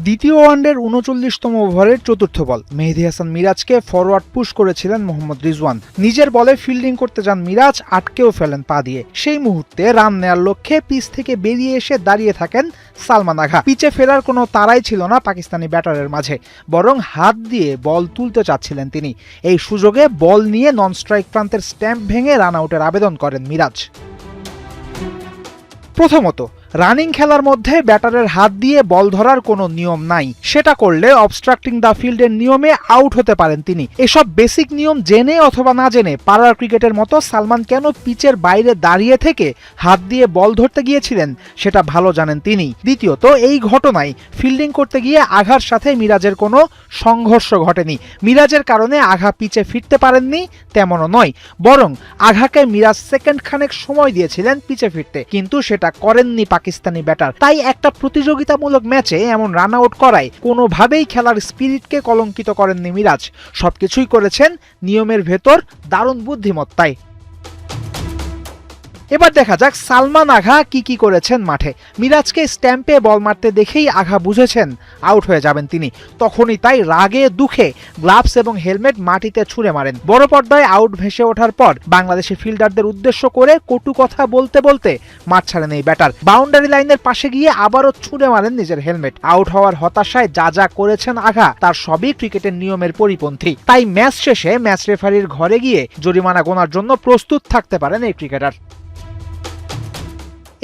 দ্বিতীয় ওয়ানডের ৩৯তম ওভারের চতুর্থ বল মেহেদী হাসান মিরাজকে ফরওয়ার্ড পুশ করেছিলেন মোহাম্মদ রিজওয়ান। নিজের বলে ফিল্ডিং করতে যান মিরাজ, আটকেও ফেলেন পা দিয়ে। সেই মুহূর্তে রান নেয়ার লক্ষ্যে পিচ থেকে বেরিয়ে এসে দাঁড়িয়ে থাকেন সালমান আগা। পিচে ফেরার কোনো তাড়াই ছিল না পাকিস্তানি ব্যাটারের মাঝে, বরং হাত দিয়ে বল তুলতে চাচ্ছিলেন তিনি। এই সুযোগে বল নিয়ে নন স্ট্রাইক প্রান্তের স্ট্যাম্প ভেঙে রান আউটের আবেদন করেন মিরাজ। প্রথমত, রানিং খেলার মধ্যে ব্যাটারের হাত দিয়ে বল ধরার কোনো নিয়ম নাই। সেটা করলে অবস্ট্রাক্টিং দ্য ফিল্ডের নিয়মে আউট হতে পারেন তিনি। এসব বেসিক নিয়ম জেনে অথবা না জেনে পাড়ার ক্রিকেটের মতো সালমান কেন পিচের বাইরে দাঁড়িয়ে থেকে হাত দিয়ে বল ধরতে গিয়েছিলেন সেটা ভালো জানেন তিনি। দ্বিতীয়ত, এই ঘটনায় ফিল্ডিং করতে গিয়ে আঘার সাথে মিরাজের কোনো সংঘর্ষ ঘটেনি। মিরাজের কারণে আঘা পিচে ফিরতে পারেননি তেমনও নয়, বরং আঘাকে মিরাজ সেকেন্ড খানেক সময় দিয়েছিলেন পিচে ফিরতে, কিন্তু সেটা করেননি পাকিস্তানি ব্যাটার। তাই একটা প্রতিযোগিতামূলক ম্যাচে এমন রান আউট করায় কোনোভাবেই খেলার স্পিরিটকে কলঙ্কিত করেননি মিরাজ। সবকিছুই করেছেন নিয়মের ভেতর দারুণ বুদ্ধিমত্তায়। এবার দেখা যাক সালমান আগা কি করেছেন মাঠে। মিরাজকে স্ট্যাম্পে বল মারতে দেখেই আগা বুঝেছেন আউট হয়ে যাবেন তিনি। তখনই তাই রাগে দুঃখে গ্লাভস এবং হেলমেট মাটিতে ছুঁড়ে মারেন। বড় পর্দায় আউট ভেসে ওঠার পর বাংলাদেশি ফিল্ডারদের উদ্দেশ্য করে কটু কথা বলতে বলতে মাঠ ছাড়েন এই ব্যাটার। বাউন্ডারি লাইনের পাশে গিয়ে আবারও ছুঁড়ে মারেন নিজের হেলমেট। আউট হওয়ার হতাশায় যা করেছেন আগা তার সবই ক্রিকেটের নিয়মের পরিপন্থী। তাই ম্যাচ শেষে ম্যাচ রেফারির ঘরে গিয়ে জরিমানা গোনার জন্য প্রস্তুত থাকতে পারেন এই ক্রিকেটার।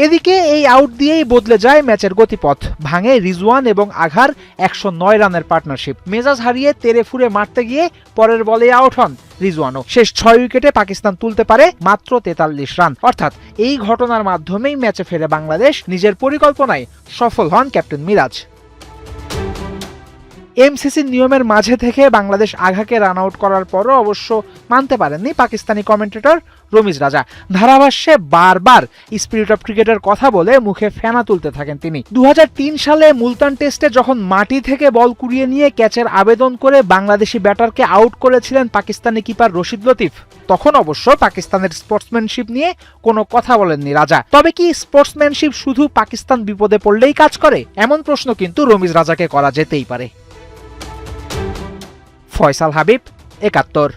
এদিকে এই আউট দিয়েই বদলে যায় ম্যাচের গতিপথ। ভাঙে রিজওয়ান এবং আঘার ১০৯ রানের পার্টনারশিপ। মেজাজ হারিয়ে তেরে ফুরে মারতে গিয়ে পরের বলে আউট হন রিজওয়ানও। শেষ ৬ উইকেটে পাকিস্তান তুলতে পারে মাত্র ৪৩ রান। অর্থাৎ এই ঘটনার মাধ্যমেই ম্যাচে ফেরে বাংলাদেশ। নিজের পরিকল্পনায় সফল হন ক্যাপ্টেন মিরাজ। এমসিসির নিয়মের মাঝে থেকে বাংলাদেশ আঘাকে রান আউট করার পরও অবশ্য মানতে পারেননি পাকিস্তানি কমেন্টেটর রমিজ রাজা। ধারাভাষ্যে বারবার স্পিরিট অফ ক্রিকেটের কথা বলে মুখে ফেনা তুলতে থাকেন তিনি। ২০০৩ সালে মুলতান টেস্টে যখন মাটি থেকে বল কুড়িয়ে নিয়ে ক্যাচের আবেদন করে বাংলাদেশি ব্যাটারকে আউট করেছিলেন পাকিস্তানি কিপার রশিদ লতিফ, তখন অবশ্য পাকিস্তানের স্পোর্টসম্যানশিপ নিয়ে কোনো কথা বলেননি রাজা। তবে কি স্পোর্টসম্যানশিপ শুধু পাকিস্তান বিপদে পড়লেই কাজ করে? এমন প্রশ্ন কিন্তু রমিজ রাজাকে করা যেতেই পারে। ফয়সাল হাবিব, ৭১।